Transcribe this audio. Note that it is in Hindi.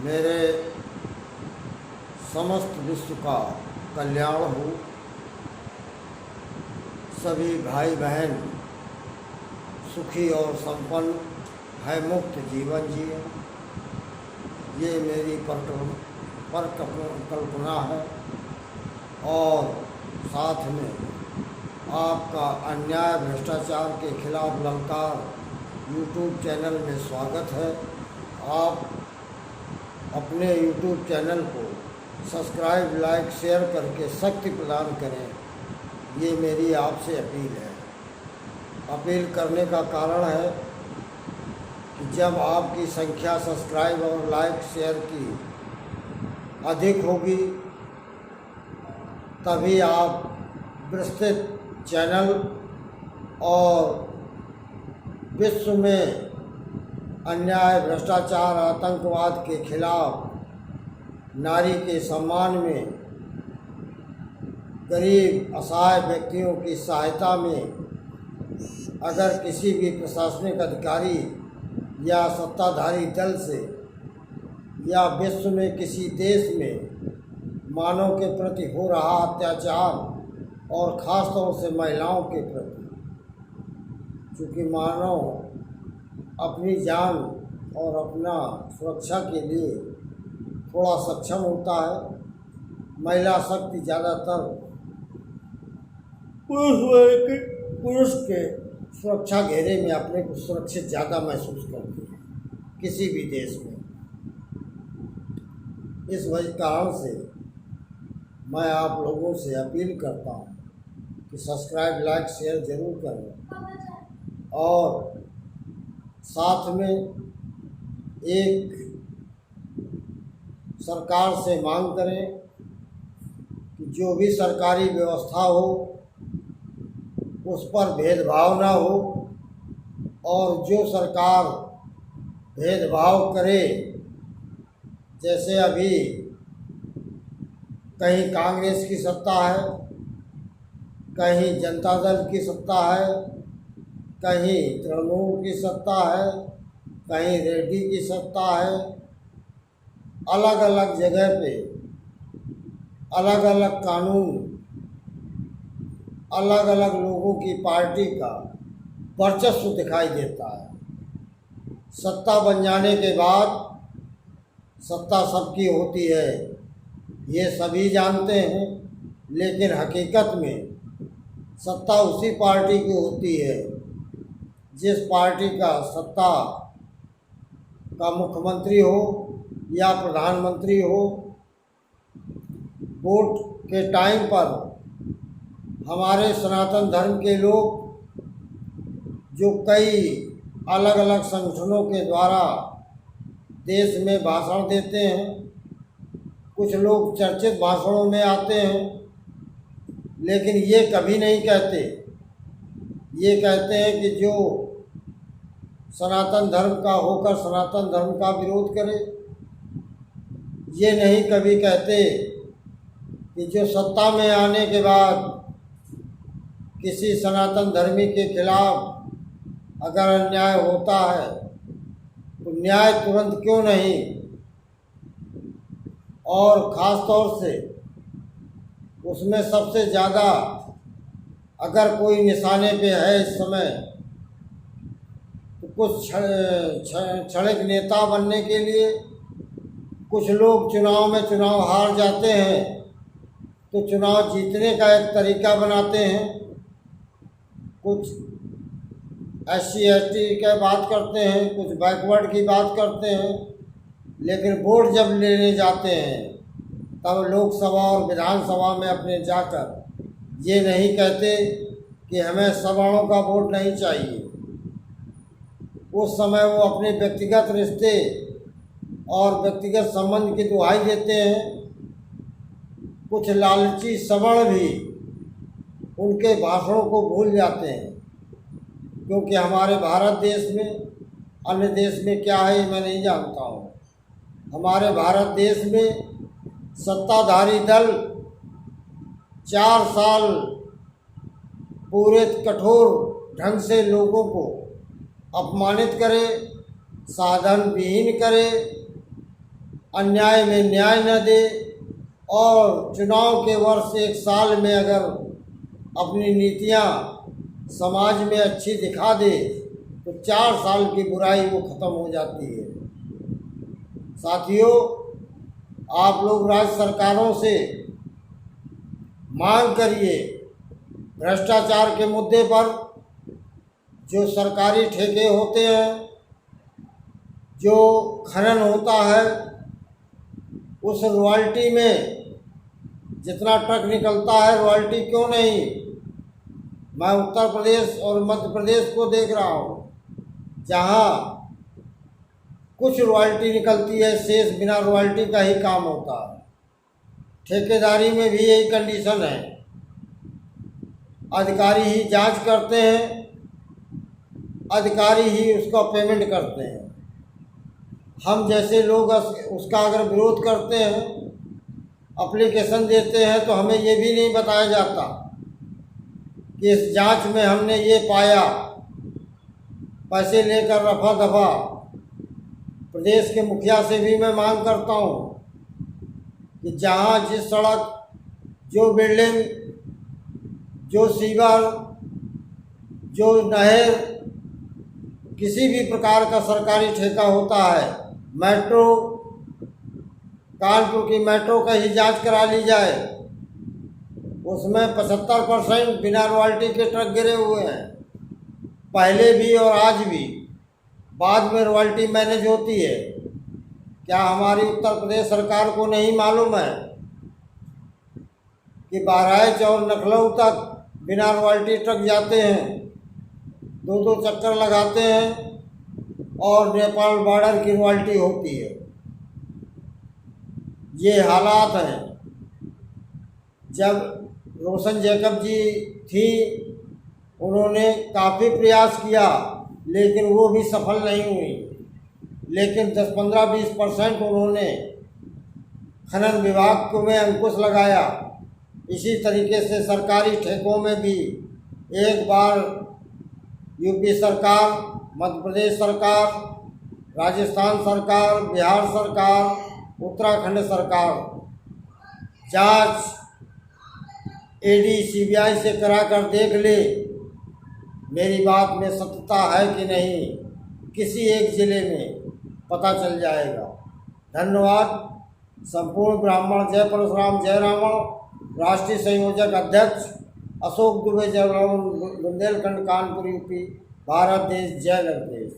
मेरे समस्त विश्व का कल्याण हो, सभी भाई बहन सुखी और संपन्न है मुक्त जीवन जिए, ये मेरी परिकल्पना है। और साथ में आपका अन्याय भ्रष्टाचार के खिलाफ ललकार यूट्यूब चैनल में स्वागत है। आप अपने यूट्यूब चैनल को सब्सक्राइब, लाइक, शेयर करके शक्ति प्रदान करें, ये मेरी आपसे अपील है। अपील करने का कारण है कि जब आपकी संख्या सब्सक्राइब और लाइक, शेयर की अधिक होगी तभी आप विस्तृत चैनल और विश्व में अन्याय, भ्रष्टाचार, आतंकवाद के खिलाफ, नारी के सम्मान में, गरीब असहाय व्यक्तियों की सहायता में अगर किसी भी प्रशासनिक अधिकारी या सत्ताधारी दल से या विश्व में किसी देश में मानव के प्रति हो रहा अत्याचार और ख़ास तौर से महिलाओं के प्रति, चूँकि मानव अपनी जान और अपना सुरक्षा के लिए थोड़ा सक्षम होता है, महिला शक्ति ज़्यादातर पुरुष के सुरक्षा घेरे में अपने को सुरक्षित ज़्यादा महसूस करती है किसी भी देश में। इस वजह कारण से मैं आप लोगों से अपील करता हूँ कि सब्सक्राइब, लाइक, शेयर ज़रूर करें और साथ में एक सरकार से मांग करें कि जो भी सरकारी व्यवस्था हो उस पर भेदभाव ना हो, और जो सरकार भेदभाव करे, जैसे अभी कहीं कांग्रेस की सत्ता है, कहीं जनता दल की सत्ता है, कहीं तृणमूल की सत्ता है, कहीं रेड्डी की सत्ता है, अलग अलग जगह पे अलग अलग कानून, अलग अलग लोगों की पार्टी का वर्चस्व दिखाई देता है। सत्ता बन जाने के बाद सत्ता सबकी होती है, ये सभी जानते हैं, लेकिन हकीकत में सत्ता उसी पार्टी की होती है जिस पार्टी का सत्ता का मुख्यमंत्री हो या प्रधानमंत्री हो। वोट के टाइम पर हमारे सनातन धर्म के लोग जो कई अलग अलग संगठनों के द्वारा देश में भाषण देते हैं, कुछ लोग चर्चित भाषणों में आते हैं, लेकिन ये कभी नहीं कहते, ये कहते हैं कि जो सनातन धर्म का होकर सनातन धर्म का विरोध करे। ये नहीं कभी कहते कि जो सत्ता में आने के बाद किसी सनातन धर्मी के खिलाफ अगर अन्याय होता है तो न्याय तुरंत क्यों नहीं, और ख़ास तौर से उसमें सबसे ज़्यादा अगर कोई निशाने पे है इस समय तो कुछ क्षणिक नेता बनने के लिए कुछ लोग चुनाव में चुनाव हार जाते हैं तो चुनाव जीतने का एक तरीका बनाते हैं। कुछ SC/ST की बात करते हैं, कुछ बैकवर्ड की बात करते हैं, लेकिन वोट जब लेने जाते हैं तब लोकसभा और विधानसभा में अपने जाकर ये नहीं कहते कि हमें सवर्णों का वोट नहीं चाहिए। उस समय वो अपने व्यक्तिगत रिश्ते और व्यक्तिगत संबंध की दुहाई देते हैं। कुछ लालची सवर्ण भी उनके भाषणों को भूल जाते हैं, क्योंकि हमारे भारत देश में, अन्य देश में क्या है मैं नहीं जानता हूँ, हमारे भारत देश में सत्ताधारी दल 4 साल पूरे कठोर ढंग से लोगों को अपमानित करे, साधन विहीन करे, अन्याय में न्याय न दे और चुनाव के वर्ष एक साल में अगर अपनी नीतियां समाज में अच्छी दिखा दे तो 4 साल की बुराई वो ख़त्म हो जाती है। साथियों, आप लोग राज्य सरकारों से मांग करिए, भ्रष्टाचार के मुद्दे पर जो सरकारी ठेके होते हैं, जो खनन होता है, उस रॉयल्टी में जितना ट्रक निकलता है रॉयल्टी क्यों नहीं। मैं उत्तर प्रदेश और मध्य प्रदेश को देख रहा हूँ, जहाँ कुछ रॉयल्टी निकलती है, शेष बिना रॉयल्टी का ही काम होता है। ठेकेदारी में भी यही कंडीशन है, अधिकारी ही जांच करते हैं, अधिकारी ही उसका पेमेंट करते हैं। हम जैसे लोग उसका अगर विरोध करते हैं, एप्लीकेशन देते हैं, तो हमें ये भी नहीं बताया जाता कि इस जांच में हमने ये पाया। पैसे लेकर रफा दफा। प्रदेश के मुखिया से भी मैं मांग करता हूँ कि जहाँ जिस सड़क, जो बिल्डिंग, जो सीवर, जो नहर, किसी भी प्रकार का सरकारी ठेका होता है, मेट्रो, कानपुर की मेट्रो का ही जांच करा ली जाए। उसमें 75% बिना रॉयल्टी के ट्रक गिरे हुए हैं, पहले भी और आज भी। बाद में रॉयल्टी मैनेज होती है। क्या हमारी उत्तर प्रदेश सरकार को नहीं मालूम है कि बहराइच और लखनऊ तक बिना रॉयल्टी ट्रक जाते हैं, 2-2 चक्कर लगाते हैं और नेपाल बॉर्डर की रॉयल्टी होती है। ये हालात हैं। जब रोशन जैकब जी थी, उन्होंने काफ़ी प्रयास किया, लेकिन वो भी सफल नहीं हुई। लेकिन 10, 15, 20% उन्होंने खनन विभाग को में अंकुश लगाया। इसी तरीके से सरकारी ठेकों में भी एक बार यूपी सरकार, मध्य प्रदेश सरकार, राजस्थान सरकार, बिहार सरकार, उत्तराखंड सरकार जांच ईडी, सीबीआई से करा कर देख ले मेरी बात में सत्यता है कि नहीं। किसी एक ज़िले में पता चल जाएगा। धन्यवाद। संपूर्ण ब्राह्मण जय परशुराम जय रावण। राष्ट्रीय संयोजक अध्यक्ष अशोक दुबे, जय बुंदेलखंड, कानपुर, यूपी, भारत देश। जय निर्देश।